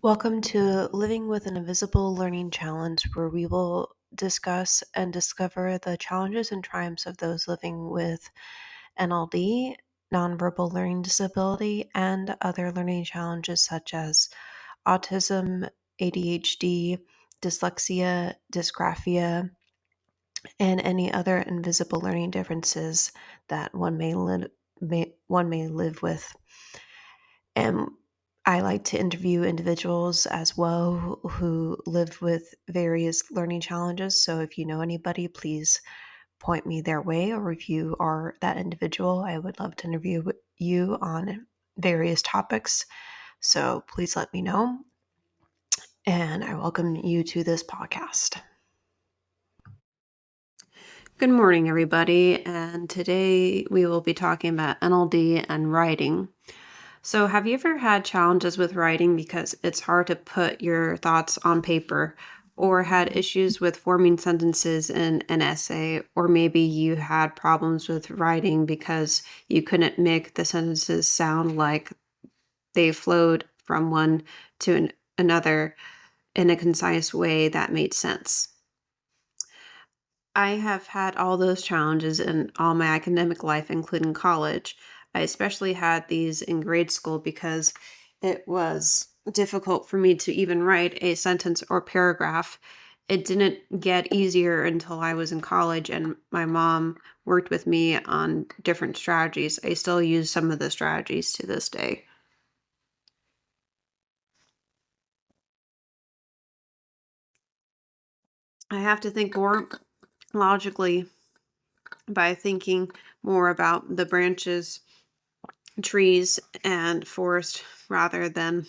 Welcome to Living with an Invisible Learning Challenge, where we will discuss and discover the challenges and triumphs of those living with NLD, nonverbal learning disability, and other learning challenges such as autism, ADHD, dyslexia, dysgraphia, and any other invisible learning differences that one may live with. And I like to interview individuals as well who live with various learning challenges. So if you know anybody, please point me their way, or if you are that individual, I would love to interview you on various topics. So please let me know. And I welcome you to this podcast. Good morning, everybody. And today we will be talking about NLD and writing. So, have you ever had challenges with writing because it's hard to put your thoughts on paper, or had issues with forming sentences in an essay, or maybe you had problems with writing because you couldn't make the sentences sound like they flowed from one to another in a concise way that made sense? I have had all those challenges in all my academic life, including college. I especially had these in grade school because it was difficult for me to even write a sentence or paragraph. It didn't get easier until I was in college and my mom worked with me on different strategies. I still use some of the strategies to this day. I have to think more logically by thinking more about the branches, trees, and forest rather than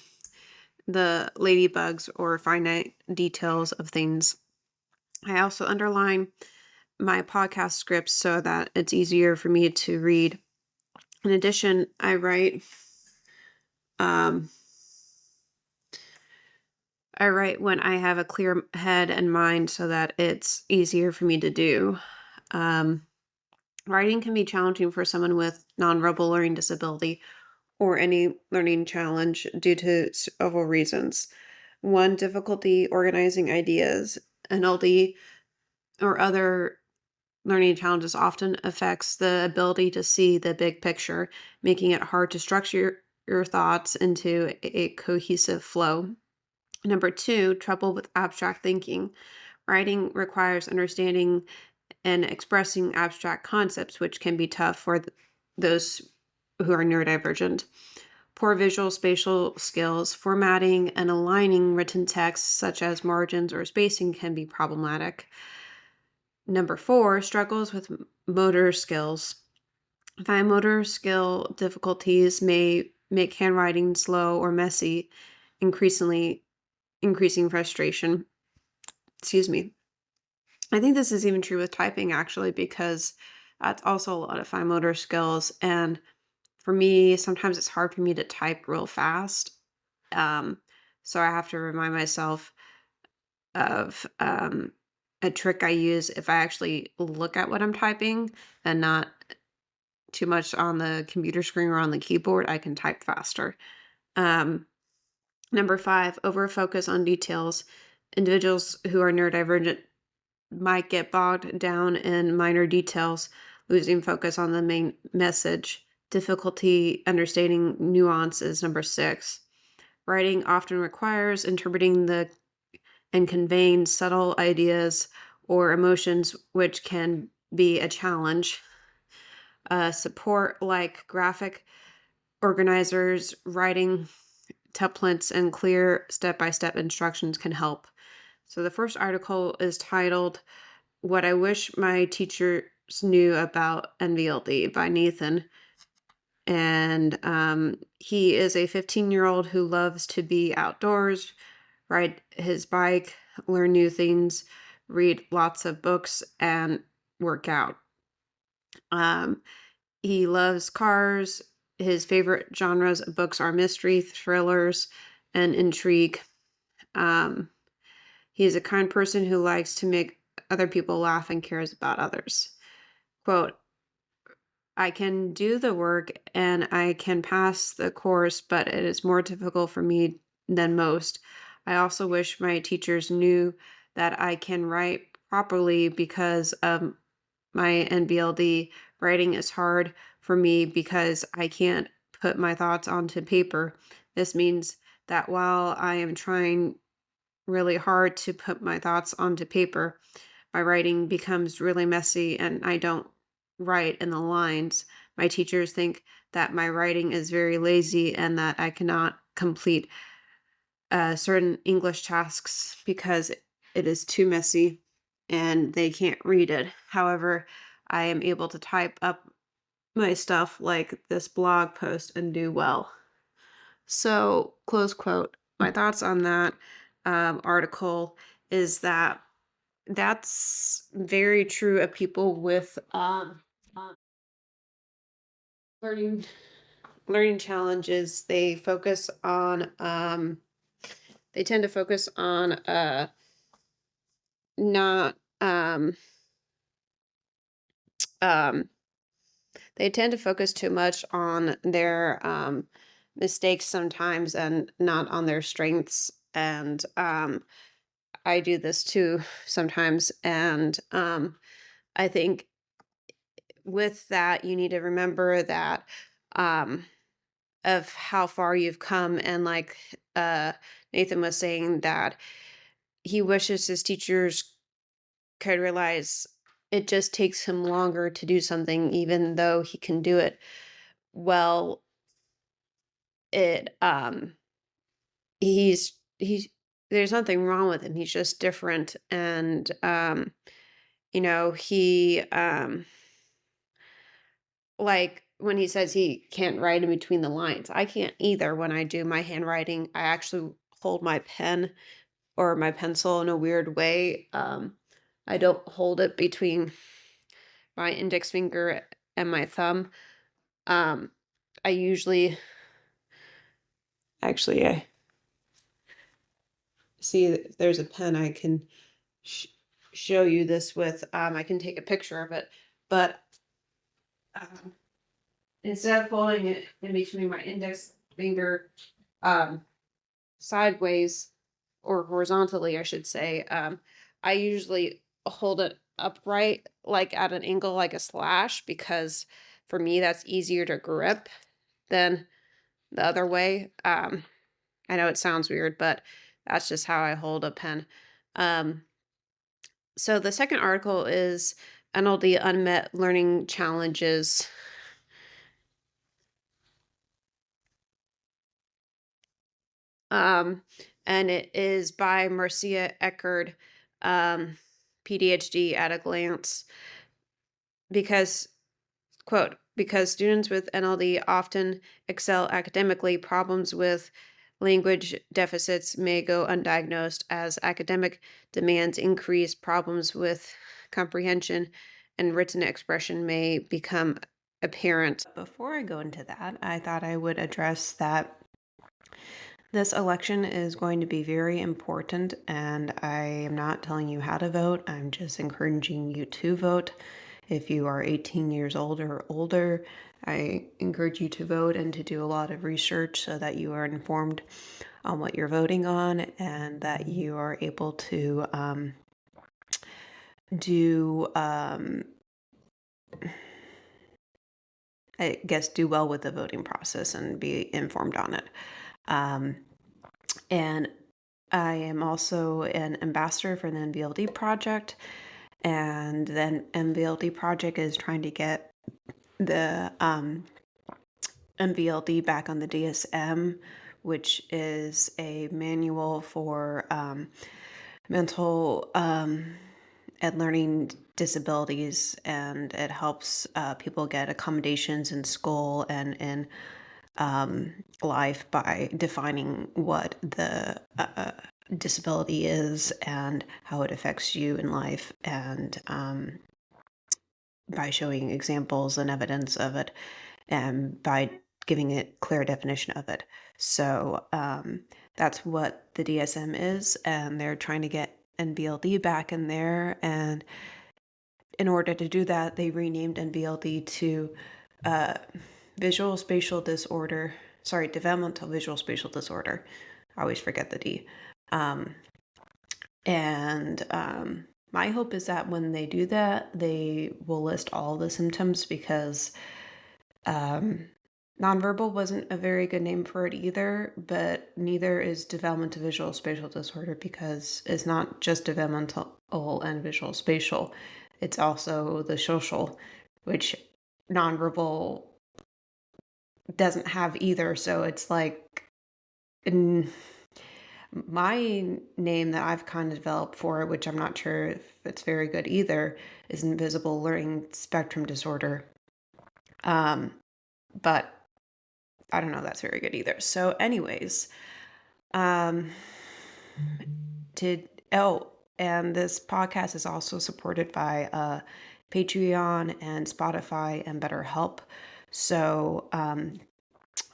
the ladybugs or finite details of things. I also underline my podcast scripts so that it's easier for me to read. In addition, um, I write when I have a clear head and mind so that it's easier for me to do. Um, Writing can be challenging for someone with nonverbal learning disability or any learning challenge due to several reasons. One, difficulty organizing ideas. NLD or other learning challenges often affects the ability to see the big picture, making it hard to structure your thoughts into a cohesive flow. Number two, trouble with abstract thinking. Writing requires understanding and expressing abstract concepts, which can be tough for those who are neurodivergent. Poor visual spatial skills, formatting and aligning written text, such as margins or spacing, can be problematic. Number four, struggles with motor skills. Fine motor skill difficulties may make handwriting slow or messy, increasingly increasing frustration. Excuse me. I think this is even true with typing actually, because that's also a lot of fine motor skills. And for me, sometimes it's hard for me to type real fast. Um, so I have to remind myself of a trick I use if I actually look at what I'm typing and not too much on the computer screen or on the keyboard, I can type faster. Um, Number five, over focus on details. Individuals who are neurodivergent might get bogged down in minor details, losing focus on the main message. Difficulty understanding nuances. Number six, writing often requires interpreting and conveying subtle ideas or emotions, which can be a challenge. Support like graphic organizers, writing templates, and clear step by step instructions can help. So, the first article is titled What I Wish My Teachers Knew About NVLD by Nathan. And he is a 15-year-old who loves to be outdoors, ride his bike, learn new things, read lots of books, and work out. Um, he loves cars. His favorite genres of books are mystery, thrillers, and intrigue. Um, he is a kind person who likes to make other people laugh and cares about others. Quote, I can do the work and I can pass the course, but it is more difficult for me than most. I also wish my teachers knew that I can write properly because my NBLD. Writing is hard for me because I can't put my thoughts onto paper. This means that while I am trying really hard to put my thoughts onto paper, my writing becomes really messy and I don't write in the lines. My teachers think that my writing is very lazy and that I cannot complete certain English tasks because it is too messy and they can't read it. However, I am able to type up my stuff like this blog post and do well. So, close quote. My thoughts on that article is that that's very true of people with learning learning challenges. They tend to focus on not um they tend to focus too much on their mistakes sometimes and not on their strengths. And I do this too sometimes. And I think with that, you need to remember that um, of how far you've come. And like Nathan was saying, that he wishes his teachers could realize it just takes him longer to do something, even though he can do it well. It he's there's nothing wrong with him. He's just different. And he like when he says he can't write in between the lines, I can't either. When I do my handwriting, I actually hold my pen or my pencil in a weird way. I don't hold it between my index finger and my thumb. Um, I usually I see if there's a pen I can sh- show you this with. I can take a picture of it, but um, instead of holding it in between my index finger um, sideways or horizontally, I should say, I usually hold it upright, like at an angle, like a slash, because for me that's easier to grip than the other way. I know it sounds weird, but that's just how I hold a pen. Um, so the second article is NLD Unmet Learning Challenges. Um, and it is by Marcia Eckerd, PhD at a glance, because, quote, because students with NLD often excel academically, problems with language deficits may go undiagnosed. As academic demands increase, problems with comprehension and written expression may become apparent. Before I go into that, I thought I would address that this election is going to be very important, and I am not telling you how to vote. I'm just encouraging you to vote. If you are 18 years old or older, I encourage you to vote and to do a lot of research so that you are informed on what you're voting on and that you are able to do well with the voting process and be informed on it. And I am also an ambassador for the NVLD project, and then NVLD project is trying to get the NVLD back on the DSM, which is a manual for mental and learning disabilities, and it helps people get accommodations in school and in life by defining what the disability is and how it affects you in life, and by showing examples and evidence of it, and by giving a clear definition of it. So that's what the DSM is, and they're trying to get NVLD back in there. And in order to do that, they renamed NVLD to developmental visual spatial disorder. I always forget the D. Um, and my hope is that when they do that, they will list all the symptoms because um, nonverbal wasn't a very good name for it either, but neither is developmental visual spatial disorder because it's not just developmental and visual spatial, it's also the social, which nonverbal doesn't have either. So it's like, my name that I've kind of developed for it, which I'm not sure if it's very good either, is invisible learning spectrum disorder. But I don't know if that's very good either. So, anyways, um, did oh, and this podcast is also supported by Patreon and Spotify and BetterHelp. So,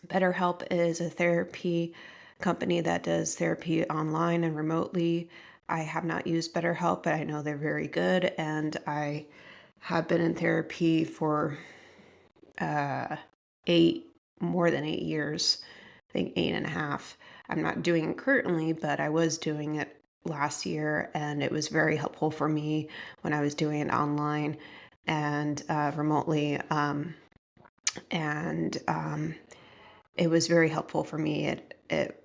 BetterHelp is a therapy company that does therapy online and remotely. I have not used BetterHelp, but I know they're very good, and I have been in therapy for uh, more than 8 years. I think 8.5. I'm not doing it currently, but I was doing it last year, and it was very helpful for me when I was doing it online and remotely. And It was very helpful for me. It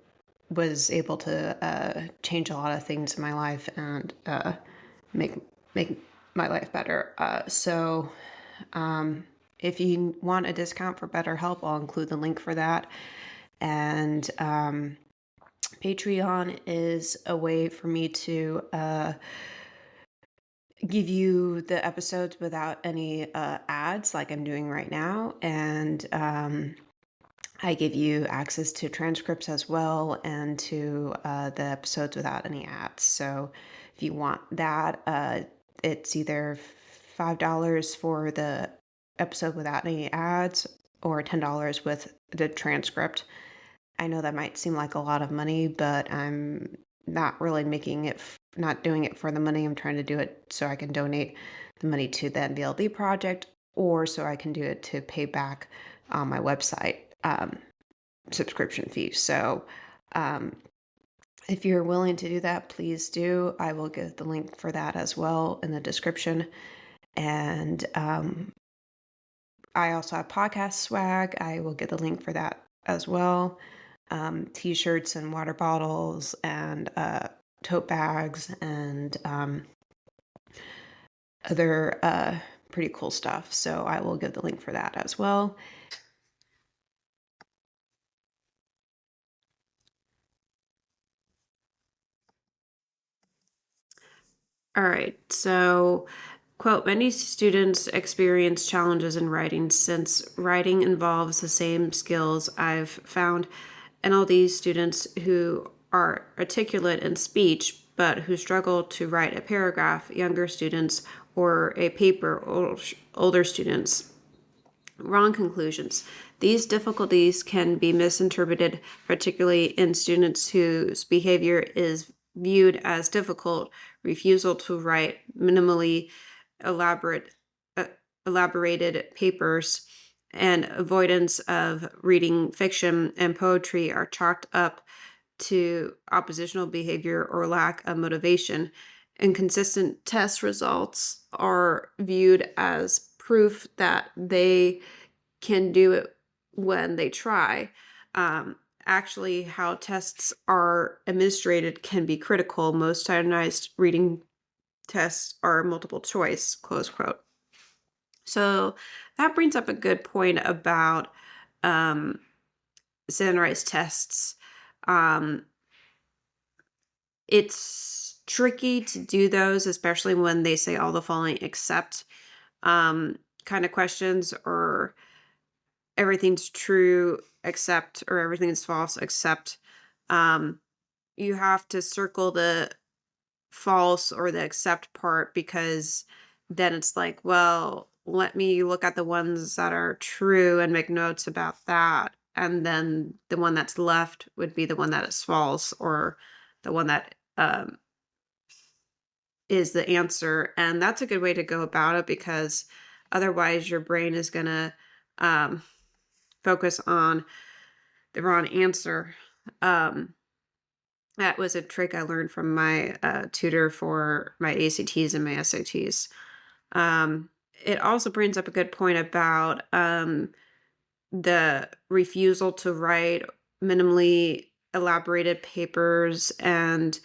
was able to change a lot of things in my life and make make my life better. So if you want a discount for BetterHelp, I'll include the link for that. And Patreon is a way for me to give you the episodes without any ads like I'm doing right now. And I give you access to transcripts as well and to the episodes without any ads. So if you want that, it's either $5 for the episode without any ads or $10 with the transcript. I know that might seem like a lot of money, but I'm not really not doing it for the money. I'm trying to do it so I can donate the money to the NLD project or so I can do it to pay back on my website subscription fee. So um, if you're willing to do that, please do. I will give the link for that as well in the description. And I also have podcast swag. I will get the link for that as well. T-shirts and water bottles and tote bags and other pretty cool stuff. So I will give the link for that as well. All right. So, quote, many students experience challenges in writing since writing involves the same skills. I've found NLD students who are articulate in speech but who struggle to write a paragraph, younger students, or a paper, older students. Wrong conclusions. These difficulties can be misinterpreted, particularly in students whose behavior is viewed as difficult, refusal to write minimally elaborate, elaborated papers, and avoidance of reading fiction and poetry are chalked up to oppositional behavior or lack of motivation. Inconsistent test results are viewed as proof that they can do it when they try. Actually, how tests are administrated can be critical. Most standardized reading tests are multiple choice, close quote. So that brings up a good point about um, standardized tests. Um, it's tricky to do those, especially when they say all the following except kind of questions, or everything's true except, or everything's false except. Um, you have to circle the false or the accept part because then it's like, well, let me look at the ones that are true and make notes about that. And then the one that's left would be the one that is false, or the one that is the answer. And that's a good way to go about it because otherwise your brain is going to focus on the wrong answer. Um, That was a trick I learned from my tutor for my ACTs and my SATs. Um, it also brings up a good point about the refusal to write minimally elaborated papers and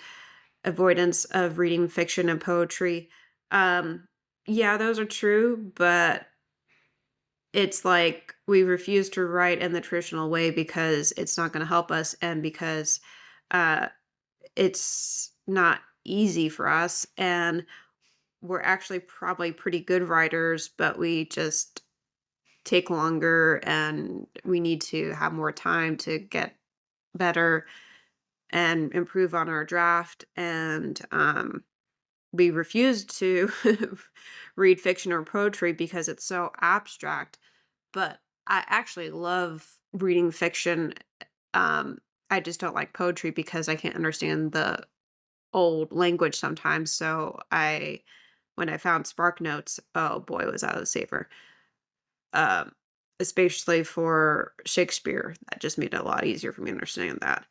avoidance of reading fiction and poetry. Um, yeah, those are true, but it's like we refuse to write in the traditional way because it's not going to help us and because uh, it's not easy for us. And we're actually probably pretty good writers, but we just take longer and we need to have more time to get better and improve on our draft. And we refuse to read fiction or poetry because it's so abstract. But I actually love reading fiction. Um, I just don't like poetry because I can't understand the old language sometimes. So when I found Spark Notes, oh boy, was that a saver. Um, Especially for Shakespeare, that just made it a lot easier for me to understand that.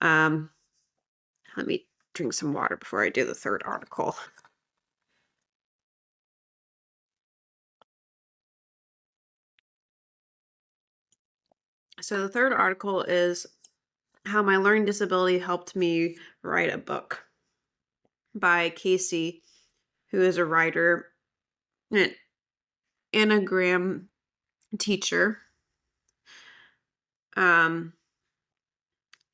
Um, Let me drink some water before I do the third article. So the third article is how my learning disability helped me write a book by Casey, who is a writer, an anagram teacher, um,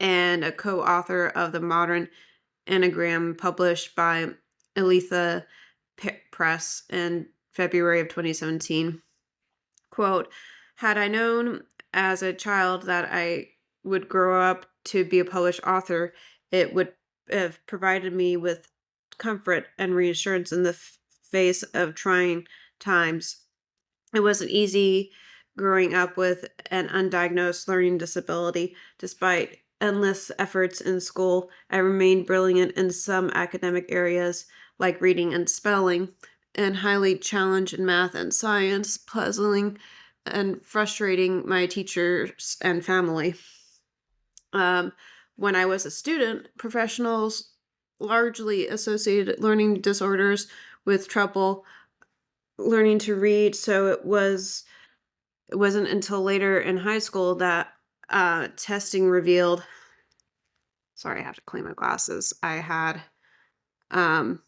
and a co-author of the Modern Anagram published by Aletha Press in February of 2017. Quote, had I known as a child that I would grow up to be a published author, it would have provided me with comfort and reassurance in the face of trying times. It wasn't easy growing up with an undiagnosed learning disability. Despite endless efforts in school, I remained brilliant in some academic areas like reading and spelling, and highly challenged in math and science, puzzling and frustrating my teachers and family. Um, when I was a student, professionals largely associated learning disorders with trouble learning to read, so it wasn't until later in high school that testing revealed. Sorry, I have to clean my glasses. I had um,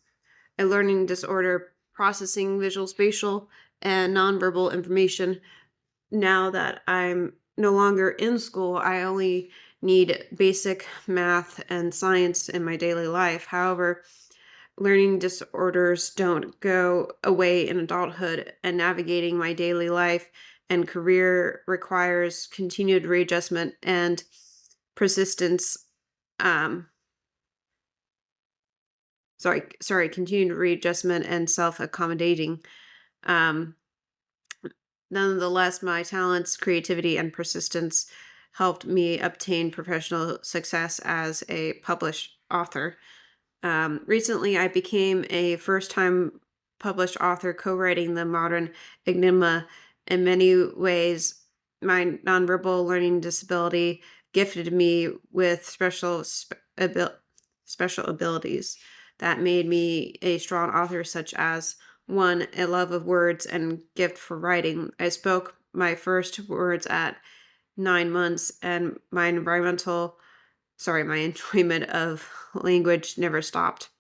a learning disorder processing visual spatial and nonverbal information. Now that I'm no longer in school, I only need basic math and science in my daily life. However, learning disorders don't go away in adulthood, and navigating my daily life and career requires continued readjustment and persistence. Um, continued readjustment and self accommodating. Um, Nonetheless, my talents, creativity, and persistence helped me obtain professional success as a published author. Recently, I became a first time published author, co writing the modern enigma. In many ways, my nonverbal learning disability gifted me with special abilities that made me a strong author, such as one, a love of words and gift for writing. I spoke my first words at 9 months, and my enjoyment of language never stopped.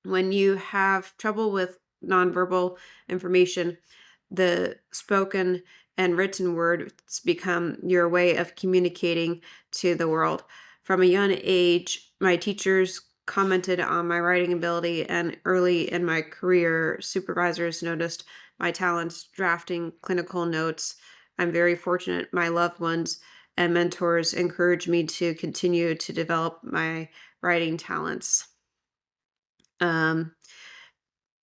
When you have trouble with nonverbal information, the spoken and written words become your way of communicating to the world. From a young age, my teachers commented on my writing ability, and early in my career, supervisors noticed my talents drafting clinical notes. I'm very fortunate my loved ones and mentors encouraged me to continue to develop my writing talents. Um,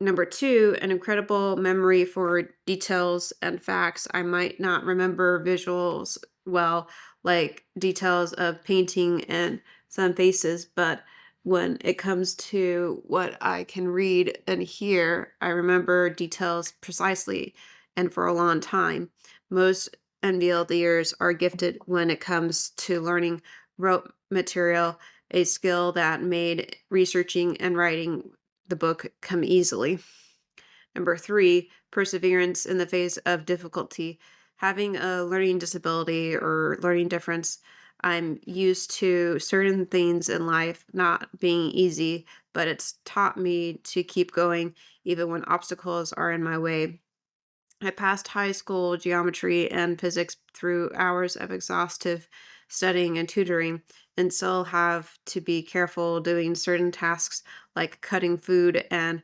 Number two, an incredible memory for details and facts. I might not remember visuals well, like details of painting and some faces, but when it comes to what I can read and hear, I remember details precisely and for a long time. Most NBLDers are gifted when it comes to learning rote material. a skill that made researching and writing the book come easily. Number three, perseverance in the face of difficulty. Having a learning disability or learning difference, I'm used to certain things in life not being easy, but it's taught me to keep going even when obstacles are in my way. I passed high school geometry and physics through hours of exhaustive studying and tutoring, and still have to be careful doing certain tasks like cutting food and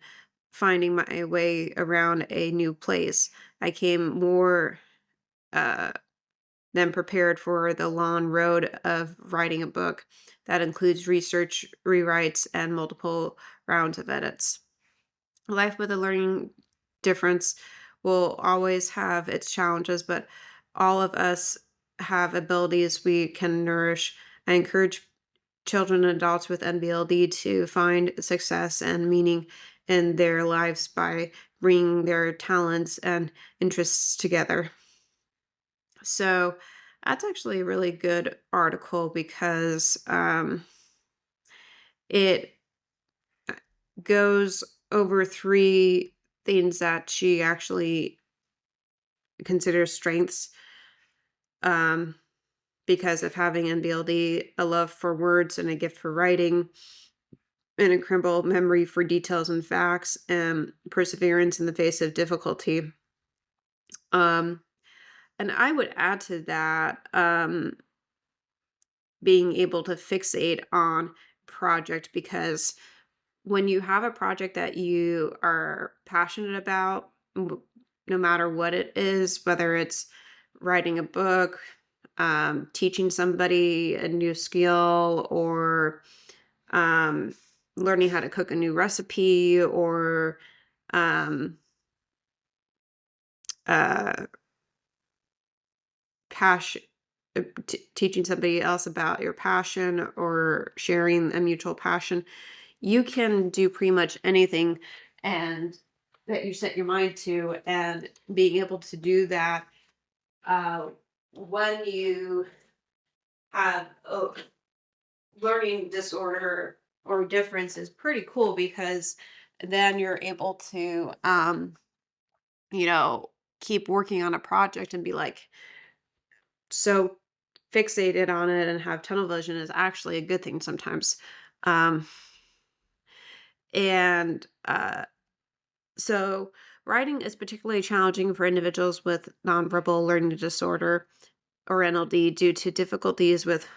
finding my way around a new place. I came more uh, than prepared for the long road of writing a book that includes research, rewrites, and multiple rounds of edits. Life with a learning difference will always have its challenges, but all of us have abilities we can nourish. I encourage children and adults with NBLD to find success and meaning in their lives by bringing their talents and interests together. So that's actually a really good article because it goes over three things that she actually considers strengths, um, because of having NBLD, a love for words and a gift for writing, an incredible memory for details and facts, and perseverance in the face of difficulty. Um, and I would add to that, being able to fixate on project, because when you have a project that you are passionate about, no matter what it is, whether it's writing a book, teaching somebody a new skill, or um, learning how to cook a new recipe, or um, uh, passion, teaching somebody else about your passion, or sharing a mutual passion, you can do pretty much anything and that you set your mind to. And being able to do that, uh, when you have a learning disorder or difference, is pretty cool, because then you're able to you know keep working on a project and be like so fixated on it, and have tunnel vision is actually a good thing sometimes. um and So, writing is particularly challenging for individuals with nonverbal learning disorder, or NLD, due to difficulties with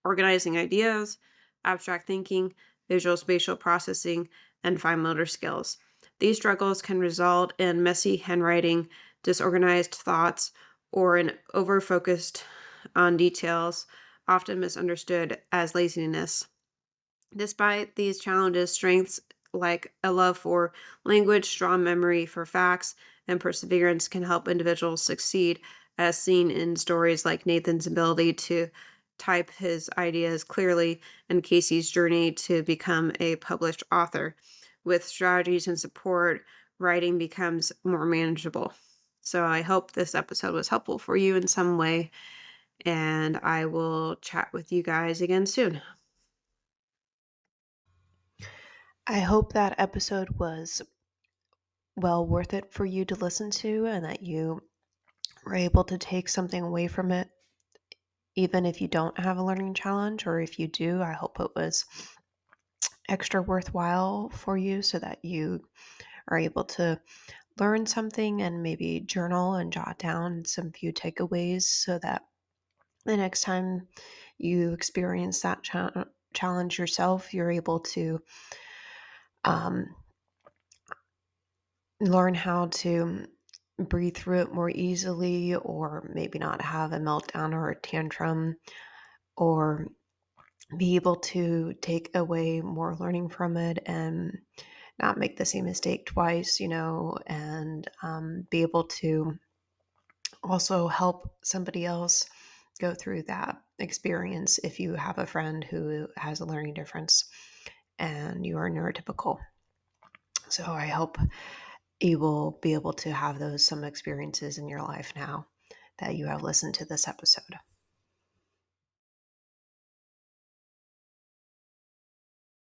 organizing ideas, abstract thinking, visual spatial processing, and fine motor skills. These struggles can result in messy handwriting, disorganized thoughts, or an overfocused on details, often misunderstood as laziness. Despite these challenges, strengths like a love for language, strong memory for facts, and perseverance can help individuals succeed, as seen in stories like Nathan's ability to type his ideas clearly and Casey's journey to become a published author. With strategies and support, writing becomes more manageable. So I hope this episode was helpful for you in some way, and I will chat with you guys again soon. I hope that episode was well worth it for you to listen to and that you were able to take something away from it, even if you don't have a learning challenge, or if you do. I hope it was extra worthwhile for you so that you are able to learn something and maybe journal and jot down some few takeaways so that the next time you experience that challenge yourself, you're able to um, learn how to breathe through it more easily, or maybe not have a meltdown or a tantrum, or be able to take away more learning from it and not make the same mistake twice, and be able to also help somebody else go through that experience if you have a friend who has a learning difference and you are neurotypical. So I hope you will be able to have those some experiences in your life now that you have listened to this episode.